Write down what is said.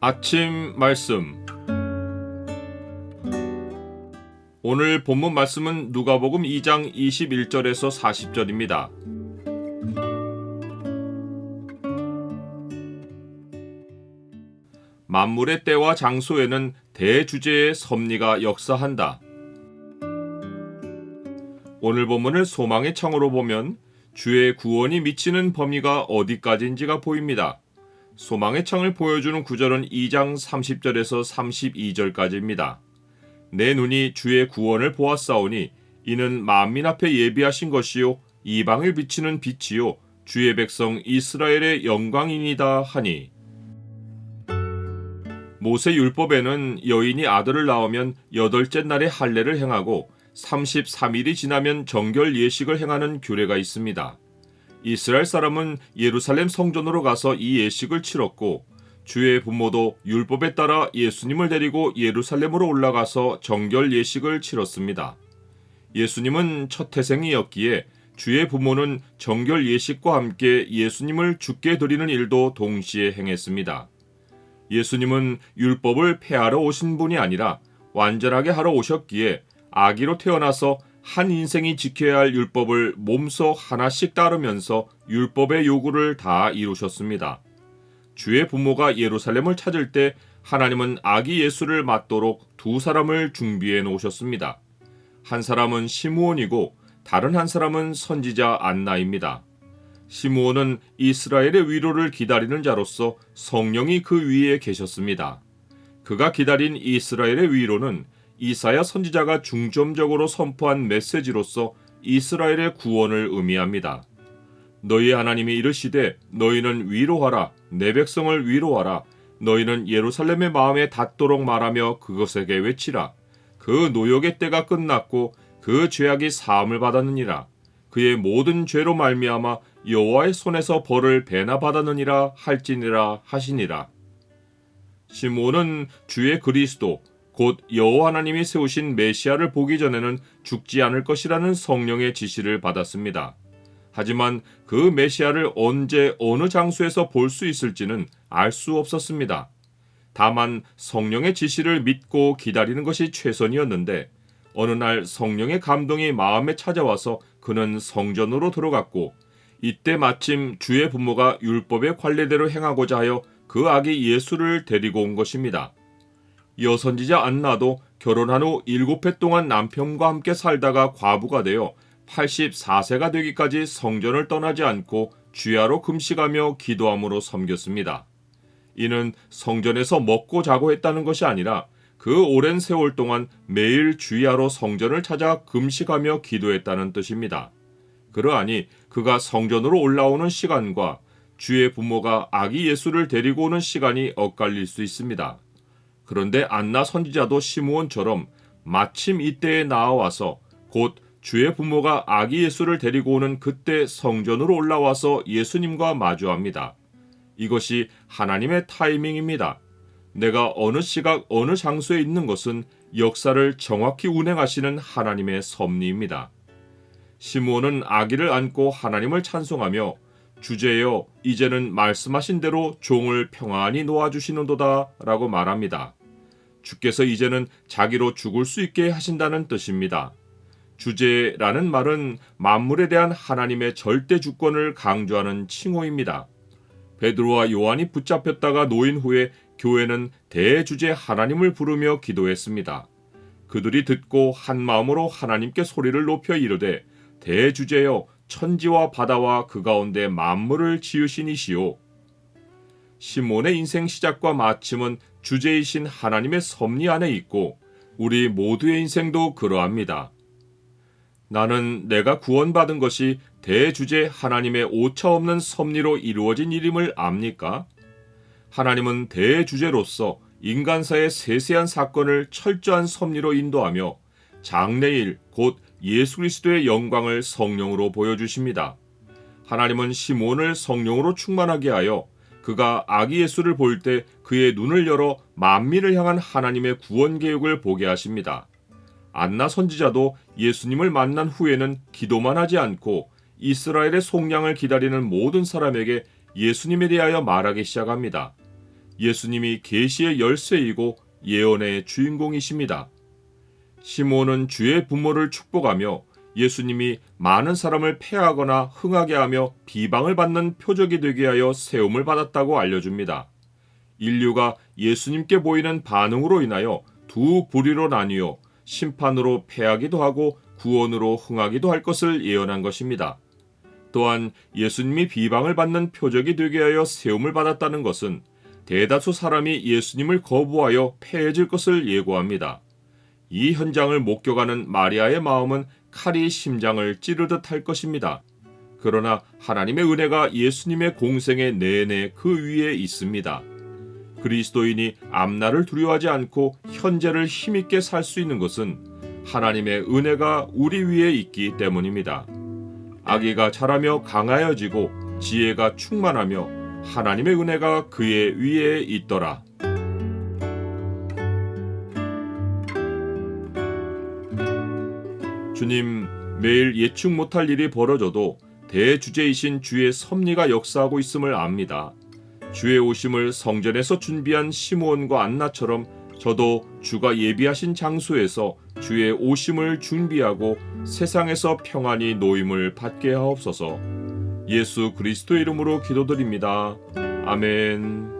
아침 말씀. 오늘 본문 말씀은 누가복음 2장 21절에서 40절입니다. 만물의 때와 장소에는 대주제의 섭리가 역사한다. 오늘 본문을 소망의 창으로 보면 주의 구원이 미치는 범위가 어디까지인지가 보입니다. 소망의 창을 보여주는 구절은 2장 30절에서 32절까지입니다. 내 눈이 주의 구원을 보았사오니 이는 만민 앞에 예비하신 것이요 이방을 비치는 빛이요 주의 백성 이스라엘의 영광이니이다 하니. 모세 율법에는 여인이 아들을 낳으면 8째 날에 할례를 행하고 33일이 지나면 정결 예식을 행하는 규례가 있습니다. 이스라엘 사람은 예루살렘 성전으로 가서 이 예식을 치렀고 주의 부모도 율법에 따라 예수님을 데리고 예루살렘으로 올라가서 정결 예식을 치렀습니다. 예수님은 첫 태생이었기에 주의 부모는 정결 예식과 함께 예수님을 죽게 드리는 일도 동시에 행했습니다. 예수님은 율법을 폐하러 오신 분이 아니라 완전하게 하러 오셨기에 아기로 태어나서 한 인생이 지켜야 할 율법을 몸소 하나씩 따르면서 율법의 요구를 다 이루셨습니다. 주의 부모가 예루살렘을 찾을 때 하나님은 아기 예수를 맞도록 두 사람을 준비해 놓으셨습니다. 한 사람은 시므온이고 다른 한 사람은 선지자 안나입니다. 시므온은 이스라엘의 위로를 기다리는 자로서 성령이 그 위에 계셨습니다. 그가 기다린 이스라엘의 위로는 이사야 선지자가 중점적으로 선포한 메시지로서 이스라엘의 구원을 의미합니다. 너희 하나님이 이르시되 너희는 위로하라 내 백성을 위로하라 너희는 예루살렘의 마음에 닿도록 말하며 그것에게 외치라 그 노역의 때가 끝났고 그 죄악이 사함을 받았느니라 그의 모든 죄로 말미암아 여호와의 손에서 벌을 배나 받았느니라 할지니라 하시니라. 시므온은 주의 그리스도 곧 여호와 하나님이 세우신 메시아를 보기 전에는 죽지 않을 것이라는 성령의 지시를 받았습니다. 하지만 그 메시아를 언제 어느 장소에서 볼 수 있을지는 알 수 없었습니다. 다만 성령의 지시를 믿고 기다리는 것이 최선이었는데 어느 날 성령의 감동이 마음에 찾아와서 그는 성전으로 들어갔고 이때 마침 주의 부모가 율법의 관례대로 행하고자 하여 그 아기 예수를 데리고 온 것입니다. 여선지자 안나도 결혼한 후 7해 동안 남편과 함께 살다가 과부가 되어 84세가 되기까지 성전을 떠나지 않고 주야로 금식하며 기도함으로 섬겼습니다. 이는 성전에서 먹고 자고 했다는 것이 아니라 그 오랜 세월 동안 매일 주야로 성전을 찾아 금식하며 기도했다는 뜻입니다. 그러하니 그가 성전으로 올라오는 시간과 주의 부모가 아기 예수를 데리고 오는 시간이 엇갈릴 수 있습니다. 그런데 안나 선지자도 시므온처럼 마침 이때에 나와서 곧 주의 부모가 아기 예수를 데리고 오는 그때 성전으로 올라와서 예수님과 마주합니다. 이것이 하나님의 타이밍입니다. 내가 어느 시각 어느 장소에 있는 것은 역사를 정확히 운행하시는 하나님의 섭리입니다. 시므온은 아기를 안고 하나님을 찬송하며 주제여 이제는 말씀하신 대로 종을 평안히 놓아주시는도다 라고 말합니다. 주께서 이제는 자기로 죽을 수 있게 하신다는 뜻입니다. 주제라는 말은 만물에 대한 하나님의 절대 주권을 강조하는 칭호입니다. 베드로와 요한이 붙잡혔다가 놓인 후에 교회는 대주제 하나님을 부르며 기도했습니다. 그들이 듣고 한 마음으로 하나님께 소리를 높여 이르되 대주제여 천지와 바다와 그 가운데 만물을 지으신 이시오. 시몬의 인생 시작과 마침은 주제이신 하나님의 섭리 안에 있고 우리 모두의 인생도 그러합니다. 나는 내가 구원받은 것이 대주제 하나님의 오차없는 섭리로 이루어진 일임을 압니까? 하나님은 대주제로서 인간사의 세세한 사건을 철저한 섭리로 인도하며 장래일 곧 예수 그리스도의 영광을 성령으로 보여주십니다. 하나님은 시몬을 성령으로 충만하게 하여 그가 아기 예수를 볼 때 그의 눈을 열어 만민을 향한 하나님의 구원 계획을 보게 하십니다. 안나 선지자도 예수님을 만난 후에는 기도만 하지 않고 이스라엘의 속량을 기다리는 모든 사람에게 예수님에 대하여 말하기 시작합니다. 예수님이 계시의 열쇠이고 예언의 주인공이십니다. 시므온은 주의 부모를 축복하며 예수님이 많은 사람을 패하거나 흥하게 하며 비방을 받는 표적이 되게 하여 세움을 받았다고 알려줍니다. 인류가 예수님께 보이는 반응으로 인하여 두 부류로 나뉘어 심판으로 패하기도 하고 구원으로 흥하기도 할 것을 예언한 것입니다. 또한 예수님이 비방을 받는 표적이 되게 하여 세움을 받았다는 것은 대다수 사람이 예수님을 거부하여 패해질 것을 예고합니다. 이 현장을 목격하는 마리아의 마음은 칼이 심장을 찌르듯 할 것입니다. 그러나 하나님의 은혜가 예수님의 공생의 내내 그 위에 있습니다. 그리스도인이 앞날을 두려워하지 않고 현재를 힘있게 살 수 있는 것은 하나님의 은혜가 우리 위에 있기 때문입니다. 아기가 자라며 강하여지고 지혜가 충만하며 하나님의 은혜가 그의 위에 있더라. 주님, 매일 예측 못할 일이 벌어져도 대주제이신 주의 섭리가 역사하고 있음을 압니다. 주의 오심을 성전에서 준비한 시므온과 안나처럼 저도 주가 예비하신 장소에서 주의 오심을 준비하고 세상에서 평안히 노임을 받게 하옵소서. 예수 그리스도의 이름으로 기도드립니다. 아멘.